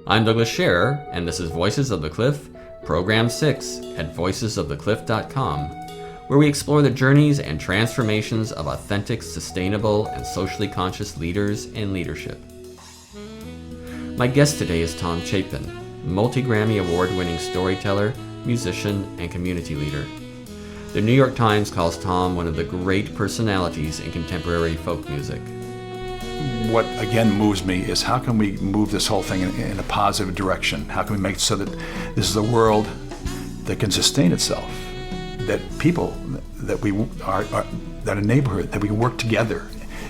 I'm Douglas Scherer, and this is Voices of the Cliff, Program 6 at voicesofthecliff.com, where we explore the journeys and transformations of authentic, sustainable, and socially conscious leaders and leadership. My guest today is Tom Chapin, multi-Grammy award-winning storyteller, musician, and community leader. The New York Times calls Tom one of the great personalities in contemporary folk music. What again moves me is how can we move this whole thing in a positive direction? How can we make it so that this is a world that can sustain itself, that people, that we are that a neighborhood, that we work together.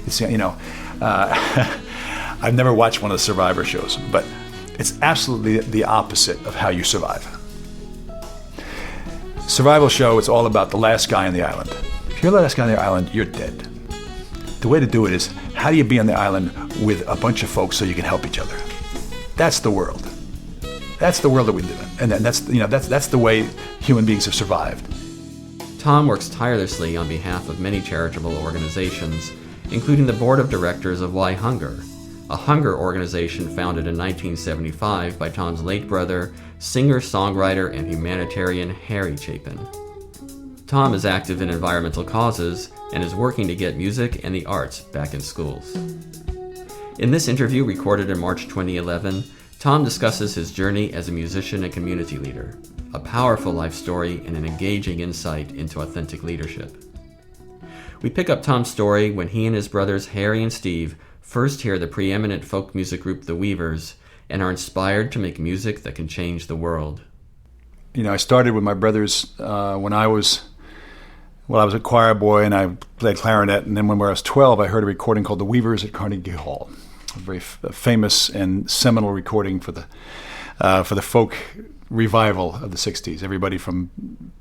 It's, I've never watched one of the Survivor shows, but it's absolutely the opposite of how you survive. Survival show, it's all about the last guy on the island. If you're the last guy on the island, you're dead. The way to do it is, how do you be on the island with a bunch of folks so you can help each other? That's the world. That's the world that we live in, and that's the way human beings have survived. Tom works tirelessly on behalf of many charitable organizations, including the board of directors of Why Hunger, a hunger organization founded in 1975 by Tom's late brother, singer-songwriter and humanitarian Harry Chapin. Tom is active in environmental causes and is working to get music and the arts back in schools. In this interview recorded in March 2011, Tom discusses his journey as a musician and community leader, a powerful life story and an engaging insight into authentic leadership. We pick up Tom's story when he and his brothers Harry and Steve first hear the preeminent folk music group The Weavers and are inspired to make music that can change the world. I started with my brothers when I was a choir boy and I played clarinet, and then when I was 12, I heard a recording called The Weavers at Carnegie Hall, a very famous and seminal recording for the folk revival of the 60s. Everybody from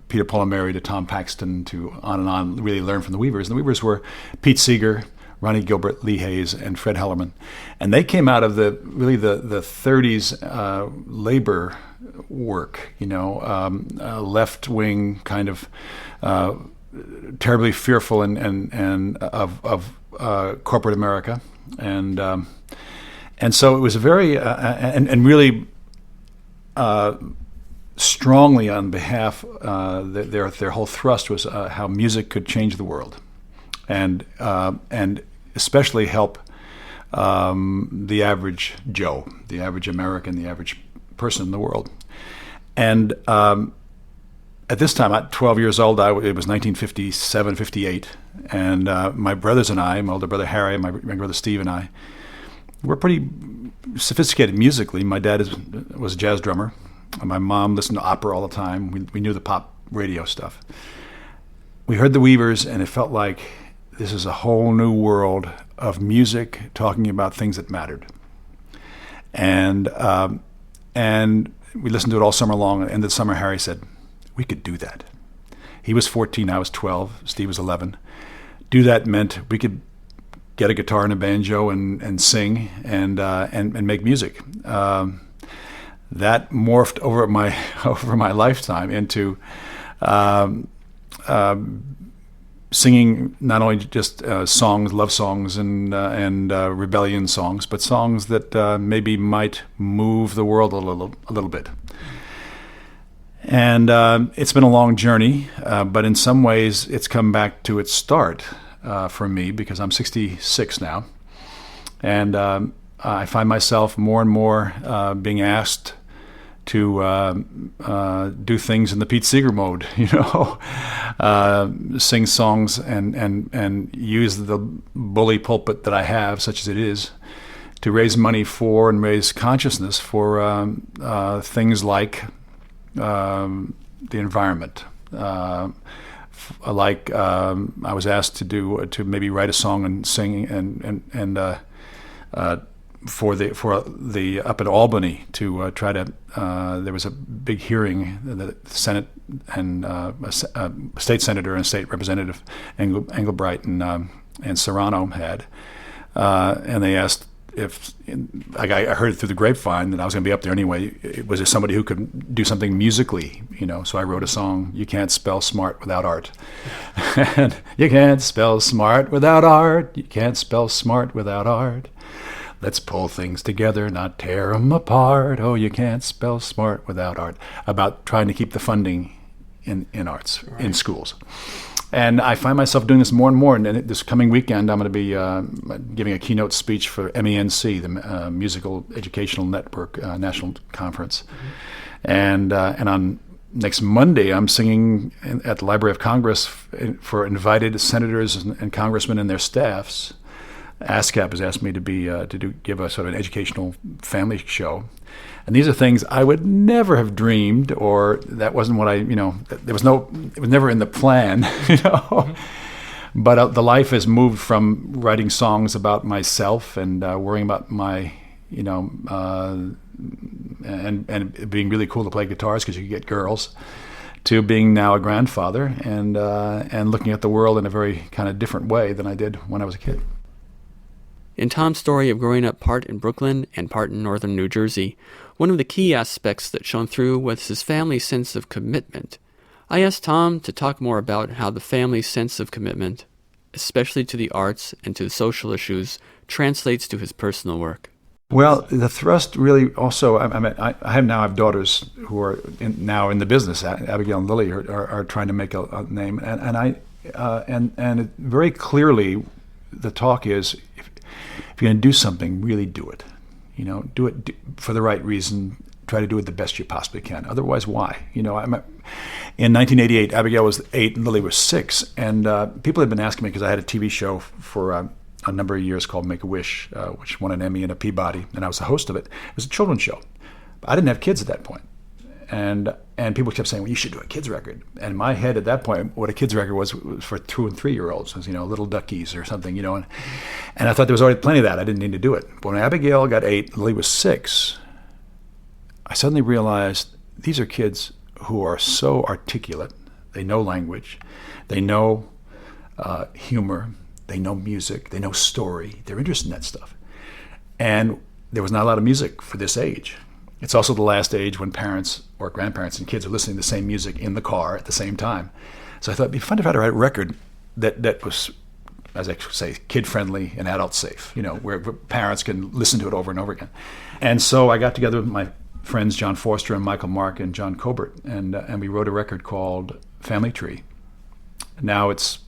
Peter, Paul, and Mary to Tom Paxton to on and on really learned from the Weavers. And the Weavers were Pete Seeger, Ronnie Gilbert, Lee Hayes, and Fred Hellerman. And they came out of the 30s labor work, left-wing kind of terribly fearful and of corporate America. And so it was a very, and really strongly on behalf, their whole thrust was how music could change the world, and especially help the average Joe, the average American, the average person in the world. And at this time, at 12 years old, it was 1957, 58, and my brothers and I, my older brother Harry, my brother Steve and I, were pretty sophisticated musically. My dad was a jazz drummer. My mom listened to opera all the time. We knew the pop radio stuff. We heard the Weavers, and it felt like this is a whole new world of music talking about things that mattered. And we listened to it all summer long. At the end of the summer, Harry said, we could do that. He was 14, I was 12, Steve was 11. Do that meant we could get a guitar and a banjo and sing and make music. That morphed over my lifetime into singing not only just songs, love songs and rebellion songs, but songs that maybe might move the world a little bit. And it's been a long journey, but in some ways it's come back to its start for me, because I'm 66 now. And I find myself more and more being asked to do things in the Pete Seeger mode, sing songs and use the bully pulpit that I have, such as it is, to raise money for and raise consciousness for things like the environment. I was asked to maybe write a song and sing and for the up in Albany to try to there was a big hearing the Senate and a state senator and state representative Engelbright and Serrano had, and they asked if I heard it through the grapevine that I was going to be up there anyway. Was there somebody who could do something musically, So I wrote a song, "You Can't Spell Smart Without Art." And you can't spell smart without art. You can't spell smart without art. Let's pull things together, not tear them apart. Oh, you can't spell smart without art. About trying to keep the funding in arts, in schools. And I find myself doing this more and more. And this coming weekend, I'm going to be giving a keynote speech for MENC, the Musical Educational Network National Conference. And on next Monday, I'm singing at the Library of Congress for invited senators and congressmen and their staffs. ASCAP has asked me to give a sort of an educational family show. And these are things I would never have dreamed, or that wasn't what it was never in the plan, But the life has moved from writing songs about myself and worrying about my, and being really cool to play guitars because you can get girls, to being now a grandfather and looking at the world in a very kind of different way than I did when I was a kid. In Tom's story of growing up part in Brooklyn and part in northern New Jersey, one of the key aspects that shone through was his family's sense of commitment. I asked Tom to talk more about how the family's sense of commitment, especially to the arts and to social issues, translates to his personal work. Well, the thrust really also, I have daughters who are now in the business. Abigail and Lily are trying to make a name. And very clearly the talk is, if you're going to do something, really do it. Do it for the right reason. Try to do it the best you possibly can. Otherwise, why? In 1988, Abigail was 8 and Lily was 6. And people had been asking me, because I had a TV show for a number of years called Make-A-Wish, which won an Emmy and a Peabody, and I was the host of it. It was a children's show. But I didn't have kids at that point. And people kept saying, well, you should do a kids record. And in my head at that point, what a kids record was for 2 and 3-year-olds, was, Little Duckies or something, and I thought there was already plenty of that. I didn't need to do it. But when Abigail got 8, Lily was 6, I suddenly realized these are kids who are so articulate. They know language. They know humor. They know music. They know story. They're interested in that stuff. And there was not a lot of music for this age. It's also the last age when parents or grandparents and kids are listening to the same music in the car at the same time. So I thought it'd be fun to try to write a record that was, as I say, kid-friendly and adult-safe, where parents can listen to it over and over again. And so I got together with my friends John Forster and Michael Mark and John Cobert, and we wrote a record called Family Tree. Now it's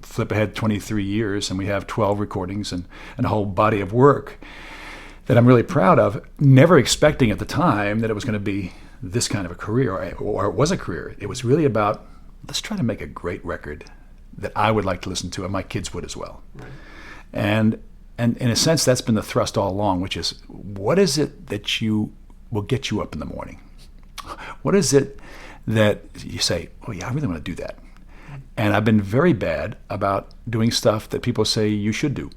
flip ahead 23 years, and we have 12 recordings and a whole body of work that I'm really proud of, never expecting at the time that it was going to be this kind of a career, or it was a career. It was really about, let's try to make a great record that I would like to listen to, and my kids would as well. Right. And in a sense, that's been the thrust all along, which is, what is it that will get you up in the morning? What is it that you say, oh yeah, I really want to do that? And I've been very bad about doing stuff that people say you should do.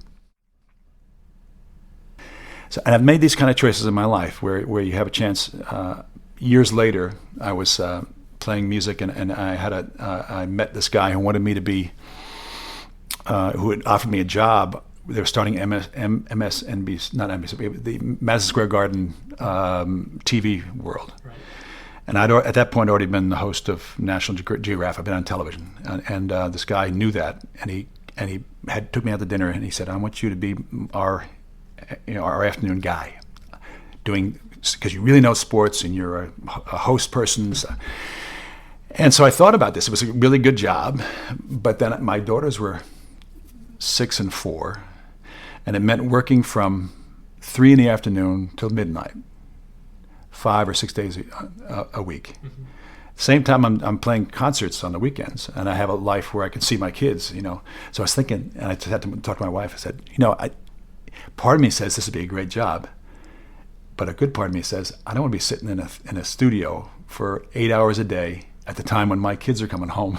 So, and I've made these kind of choices in my life where you have a chance. Years later, I was playing music, and I met this guy who wanted me to be, who had offered me a job. They were starting MSNBC, not NBC, the Madison Square Garden TV world. Right. And I'd at that point already been the host of National Geographic. I'd been on television, and this guy knew that, and he took me out to dinner, and he said, "I want you to be our afternoon guy, because you really know sports and you're a host person." And so I thought about this. It was a really good job, but then my daughters were 6 and 4, and it meant working from 3 in the afternoon till midnight, 5 or 6 days a week. Mm-hmm. Same time I'm playing concerts on the weekends, and I have a life where I can see my kids. So I was thinking, and I just had to talk to my wife. I said, part of me says this would be a great job, but a good part of me says I don't want to be sitting in a studio for 8 hours a day at the time when my kids are coming home,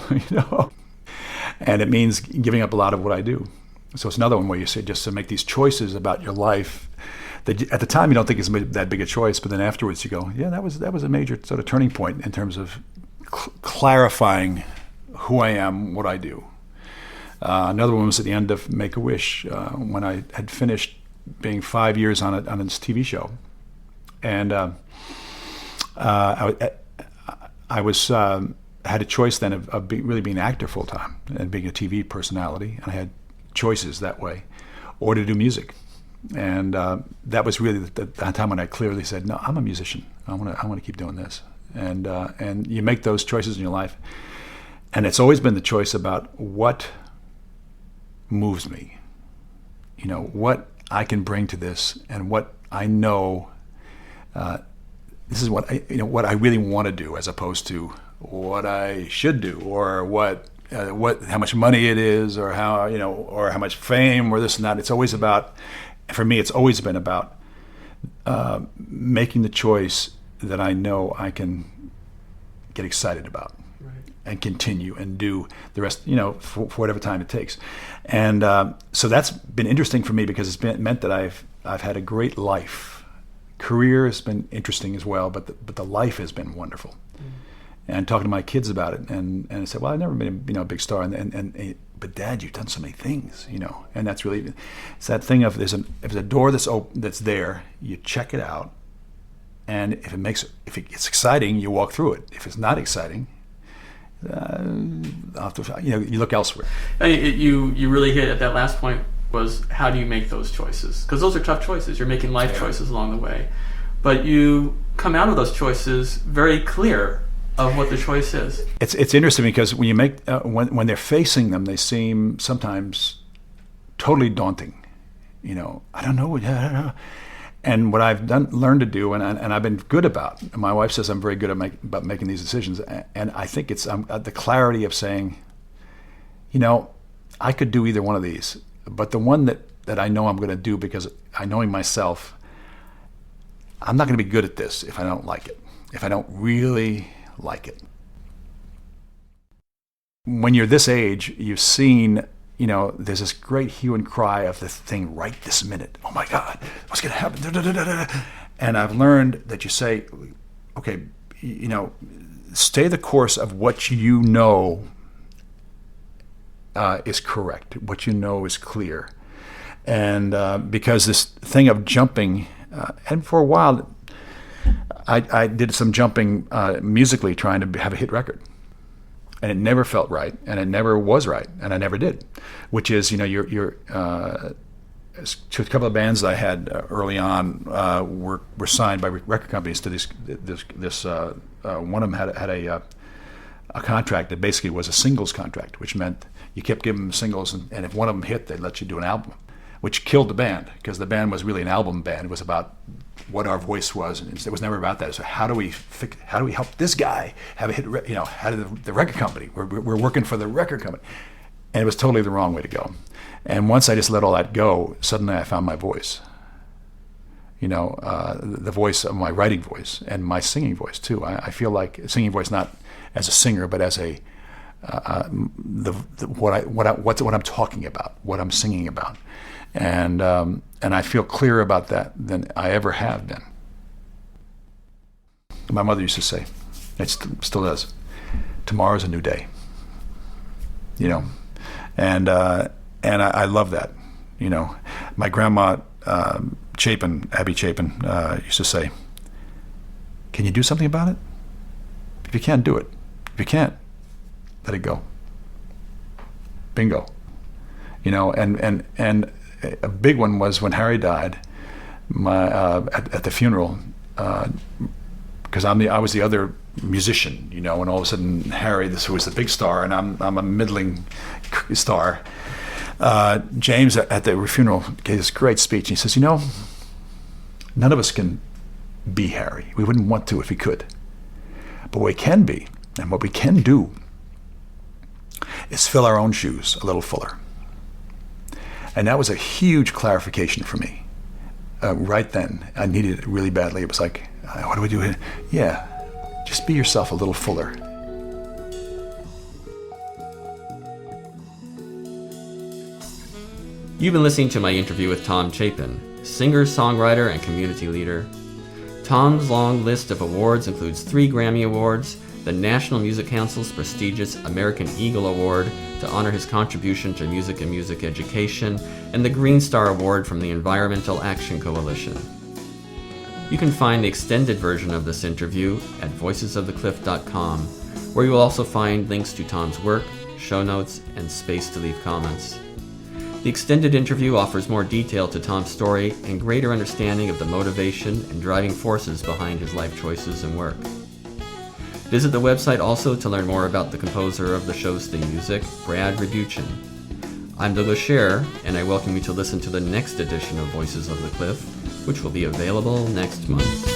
And it means giving up a lot of what I do. So it's another one where you say just to make these choices about your life that at the time you don't think it's that big a choice, but then afterwards you go, yeah, that was a major sort of turning point in terms of clarifying who I am, what I do. Another one was at the end of Make-A-Wish, when I had finished being 5 years on this TV show, and I was had a choice then of really being an actor full time and being a TV personality, and I had choices that way, or to do music. And that was really the time when I clearly said, no, I'm a musician. I want to keep doing this. And you make those choices in your life. And it's always been the choice about what moves me, what I can bring to this, and what I know this is what I really want to do, as opposed to what I should do, or how much money it is, or or how much fame, or this and that. It's always about, for me, it's always been about making the choice that I know I can get excited about. And continue and do the rest, for whatever time it takes. And so that's been interesting for me, because it's meant that I've had a great life. Career has been interesting as well, but the life has been wonderful. And talking to my kids about it, and I said, well, I've never been a big star, but Dad, you've done so many things, and that's really, it's that thing of, if there's a door that's there, you check it out, and if it gets exciting, you walk through it. If it's not exciting, you look elsewhere. You really hit at that last point, was how do you make those choices? Because those are tough choices. You're making life choices along the way, but you come out of those choices very clear of what the choice is. It's interesting, because when you make when they're facing them, they seem sometimes totally daunting. I don't know. And what I've learned to do, and I've been good about, and my wife says I'm very good about making these decisions, and I think it's the clarity of saying, I could do either one of these, but the one that I know I'm going to do, because I knowing myself, I'm not going to be good at this if I don't like it, if I don't really like it. When you're this age, you've seen, there's this great hue and cry of the thing right this minute. Oh my God, what's going to happen? Da, da, da, da, da. And I've learned that you say, okay, stay the course of what you know is correct, what you know is clear. And because this thing of jumping, and for a while, I did some jumping musically, trying to have a hit record. And it never felt right, and it never was right, and I never did. Which is, you're to a couple of bands that I had early on were signed by record companies to this. One of them had a contract that basically was a singles contract, which meant you kept giving them singles, and if one of them hit, they'd let you do an album, which killed the band, because the band was really an album band. It was about what our voice was, and it was never about that. So how do we help this guy have a hit? How did the record company? We're working for the record company, and it was totally the wrong way to go. And once I just let all that go, suddenly I found my voice. The voice of my writing voice and my singing voice too. I feel like singing voice not as a singer, but as a what I'm talking about, what I'm singing about. And I feel clearer about that than I ever have been. My mother used to say, it still does, tomorrow's a new day. And I love that. My grandma Chapin, Abby Chapin, used to say, "Can you do something about it? If you can't, do it. If you can't, let it go." Bingo. And a big one was when Harry died. At the funeral, because I was the other musician, and all of a sudden Harry, who was the big star, and I'm a middling star. James at the funeral gave this great speech. And he says, none of us can be Harry. We wouldn't want to if we could. But what we can be, and what we can do, is fill our own shoes a little fuller. And that was a huge clarification for me. Right then, I needed it really badly. It was like, what do we do here? Yeah, just be yourself a little fuller. You've been listening to my interview with Tom Chapin, singer, songwriter, and community leader. Tom's long list of awards includes 3 Grammy Awards, the National Music Council's prestigious American Eagle Award to honor his contribution to music and music education, and the Green Star Award from the Environmental Action Coalition. You can find the extended version of this interview at voicesofthecliff.com, where you will also find links to Tom's work, show notes, and space to leave comments. The extended interview offers more detail to Tom's story and greater understanding of the motivation and driving forces behind his life choices and work. Visit the website also to learn more about the composer of the show's theme music, Brad Rebuchin. I'm Douglas Scher, and I welcome you to listen to the next edition of Voices of the Cliff, which will be available next month.